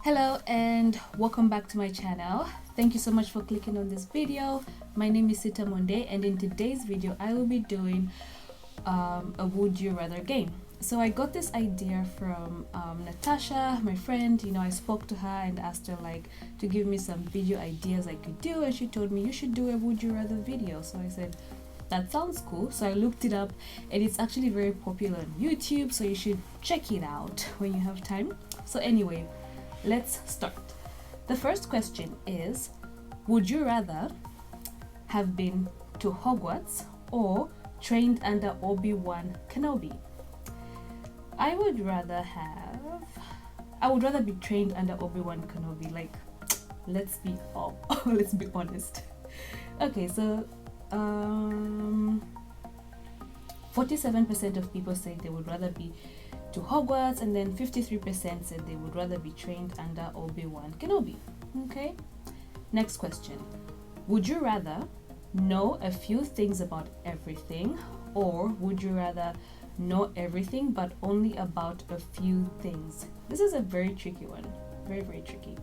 Hello and welcome back to my channel. Thank you so much for clicking on this video. My name is Sitah Monde, and in today's video I will be doing a would you rather game. So I got this idea from Natasha, my friend. I spoke to her and asked her to give me some video ideas I could do, and she told me you should do a would you rather video. So I said that sounds cool. So I looked it up, and it's actually very popular on YouTube, so you should check it out when you have time. So anyway, let's start. The first question is, would you rather have been to Hogwarts or trained under Obi-Wan Kenobi? I would rather be trained under Obi-Wan Kenobi. Let's be honest. Okay, so 47% of people say they would rather be to Hogwarts, and then 53% said they would rather be trained under Obi-Wan Kenobi. Okay, next question. Would you rather know a few things about everything, or would you rather know everything but only about a few things? This is a very tricky one. Very, very tricky.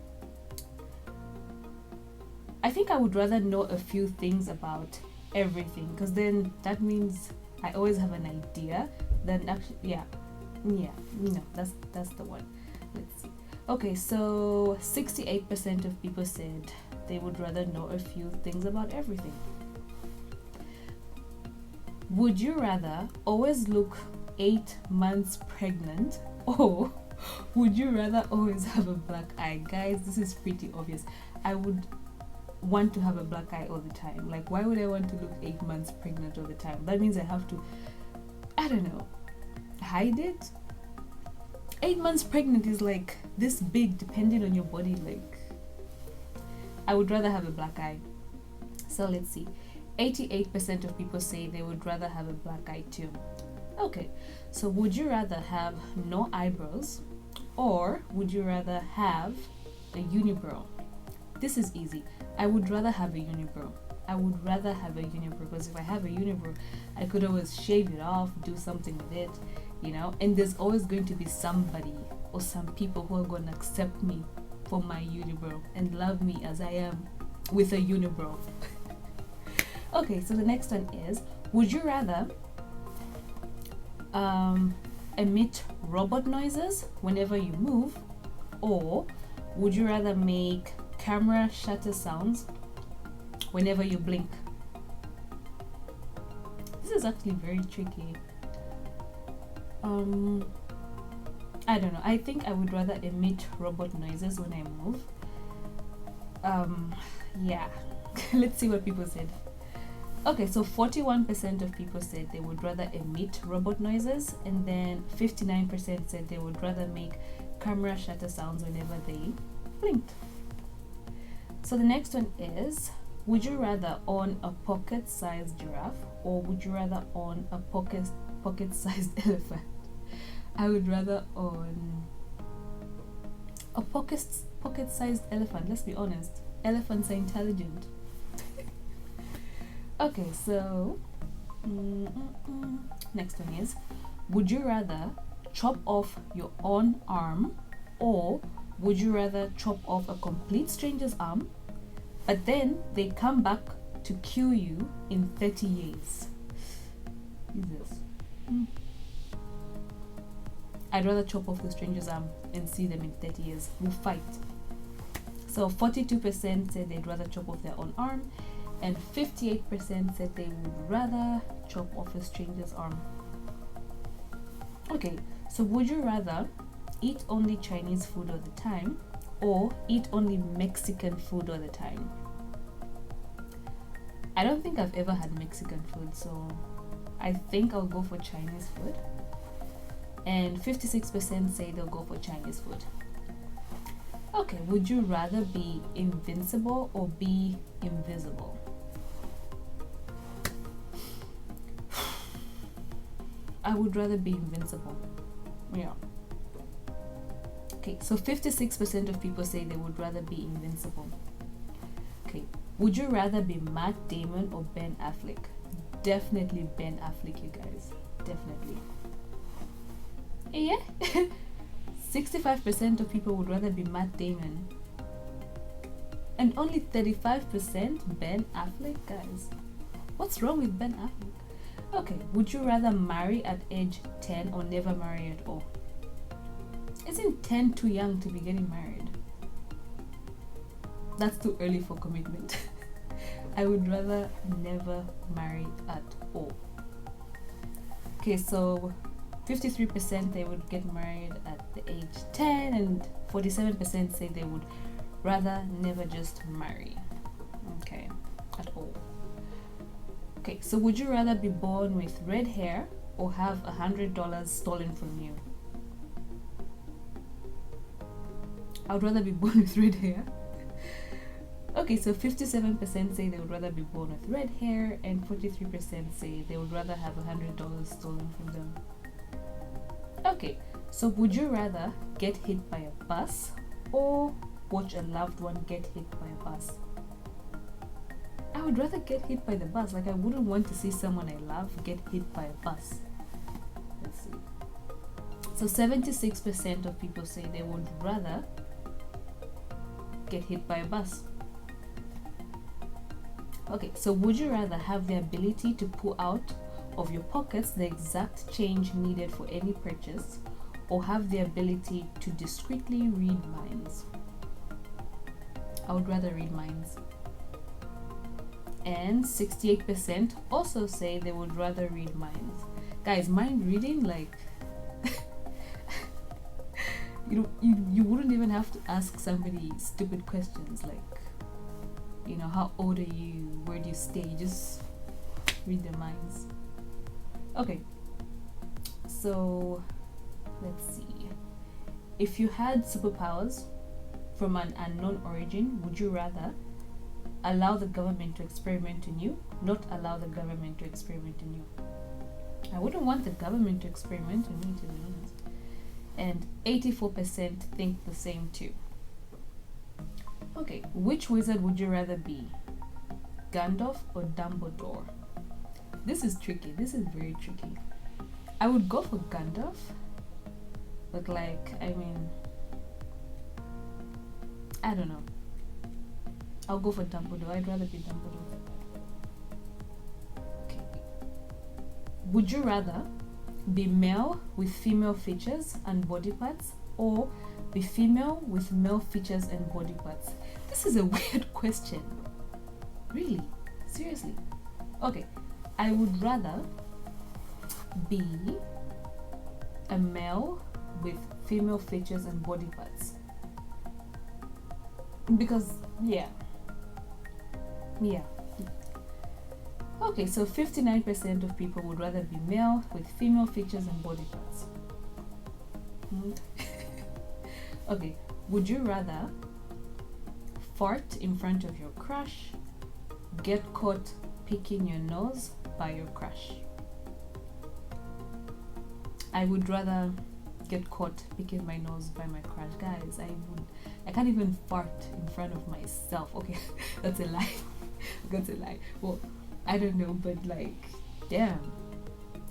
I think I would rather know a few things about everything, because then that means I always have an idea. Then actually, that's the one. Let's see. Okay, so 68% of people said they would rather know a few things about everything. Would you rather always look 8 months pregnant, or would you rather always have a black eye? Guys, this is pretty obvious. I would want to have a black eye all the time. Why would I want to look 8 months pregnant all the time? That means I have to, I don't know, hide it. 8 months pregnant is this big, depending on your body. I would rather have a black eye. So let's see. 88% of people say they would rather have a black eye too. Okay, so would you rather have no eyebrows, or would you rather have a unibrow? This is easy. I would rather have a unibrow. Because if I have a unibrow, I could always shave it off, do something with it, and there's always going to be somebody or some people who are going to accept me for my unibrow and love me as I am with a unibrow. Okay, so the next one is, would you rather emit robot noises whenever you move, or would you rather make camera shutter sounds whenever you blink? This is actually very tricky. I don't know. I think I would rather emit robot noises when I move. Yeah. Let's see what people said. Okay, so 41% of people said they would rather emit robot noises, and then 59% said they would rather make camera shutter sounds whenever they blinked. So the next one is, would you rather own a pocket-sized giraffe, or would you rather own a pocket-sized elephant? I would rather own a pocket-sized elephant. Let's be honest. Elephants are intelligent. Okay, so next one is, would you rather chop off your own arm, or would you rather chop off a complete stranger's arm, but then they come back to kill you in 30 years? Jesus. I'd rather chop off the stranger's arm and see them in 30 years. We'll fight. So 42% said they'd rather chop off their own arm, and 58% said they would rather chop off a stranger's arm. Okay, so would you rather eat only Chinese food all the time, or eat only Mexican food all the time? I don't think I've ever had Mexican food, so I think I'll go for Chinese food. And 56% say they'll go for Chinese food. Okay, would you rather be invincible or be invisible? I would rather be invincible. Yeah. Okay, so 56% of people say they would rather be invincible. Okay, would you rather be Matt Damon or Ben Affleck? Definitely Ben Affleck, you guys. Definitely. Yeah. 65% of people would rather be Matt Damon. And only 35% Ben Affleck, guys. What's wrong with Ben Affleck? Okay, would you rather marry at age 10 or never marry at all? Isn't 10 too young to be getting married? That's too early for commitment. I would rather never marry at all. Okay, so 53% they would get married at the age 10 and 47% say they would rather never just marry. Okay, at all. Okay, so would you rather be born with red hair or have $100 stolen from you? I would rather be born with red hair. Okay, so 57% say they would rather be born with red hair and 43% say they would rather have $100 stolen from them. Okay, so would you rather get hit by a bus or watch a loved one get hit by a bus? I would rather get hit by the bus. Like, I wouldn't want to see someone I love get hit by a bus. Let's see. So 76% of people say they would rather get hit by a bus. Okay, so would you rather have the ability to pull out of your pockets the exact change needed for any purchase, or have the ability to discreetly read minds? I would rather read minds. And 68% also say they would rather read minds. Guys, mind reading, like you wouldn't even have to ask somebody stupid questions like, you know, how old are you, where do you stay? You just read their minds. Okay, so let's see. If you had superpowers from an unknown origin, would you rather allow the government to experiment on you, not allow the government to experiment on you? I wouldn't want the government to experiment on me, to be honest. And 84% think the same too. Okay, which wizard would you rather be? Gandalf or Dumbledore? This is tricky. This is very tricky. I would go for Gandalf, but like, I mean, I don't know. I'll go for Dumbledore. I'd rather be Dumbledore. Okay. Would you rather be male with female features and body parts, or be female with male features and body parts? This is a weird question. Really? Seriously? Okay. I would rather be a male with female features and body parts. Because, yeah. Okay, so 59% of people would rather be male with female features and body parts. Okay, would you rather fart in front of your crush, get caught picking your nose by your crush? I would rather get caught picking my nose by my crush. Guys, I can't even fart in front of myself. Okay, that's a lie. That's a lie. Well, I don't know, but like, damn,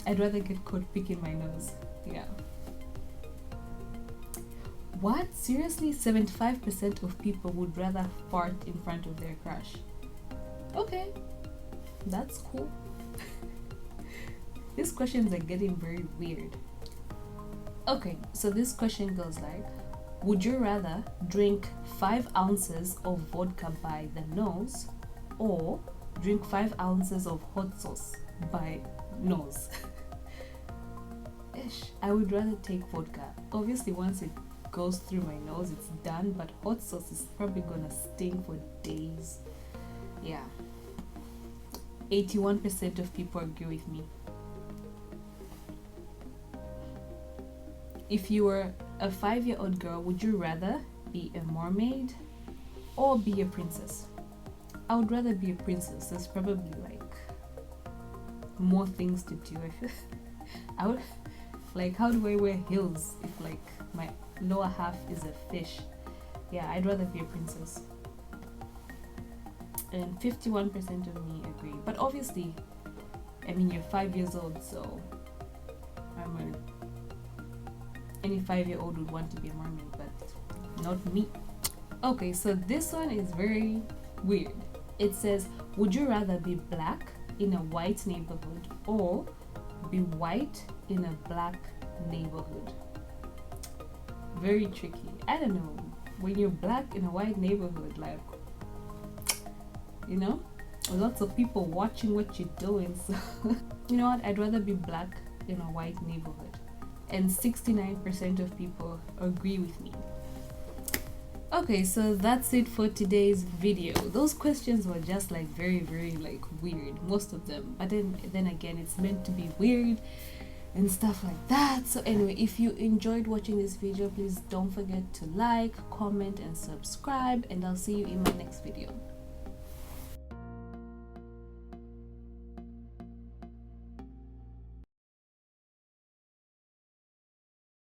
I'd rather get caught picking my nose. Yeah. What? Seriously? 75% of people would rather fart in front of their crush. Okay, that's cool. These questions are getting very weird. Okay, so this question goes like, would you rather drink 5 ounces of vodka by the nose, or drink 5 ounces of hot sauce by nose? Ish, I would rather take vodka. Obviously, once it goes through my nose, it's done, but hot sauce is probably gonna sting for days. Yeah. 81% of people agree with me. If you were a 5-year-old girl, would you rather be a mermaid or be a princess? I would rather be a princess. There's probably like more things to do. I feel I would like, how do I wear heels if like my lower half is a fish? Yeah, I'd rather be a princess. And 51% of me agree. But obviously, I mean, you're 5 years old, so any 5-year-old would want to be a mermaid, but not me. Okay, so this one is very weird. It says, would you rather be black in a white neighborhood or be white in a black neighborhood? Very tricky. I don't know. When you're black in a white neighborhood, like, you know, lots of people watching what you're doing. So, you know what? I'd rather be black in a white neighborhood. And 69% of people agree with me. Okay, so that's it for today's video. Those questions were just like very like weird, most of them, but then again, it's meant to be weird and stuff like that. So anyway, if you enjoyed watching this video, please don't forget to like, comment and subscribe, and I'll see you in my next video.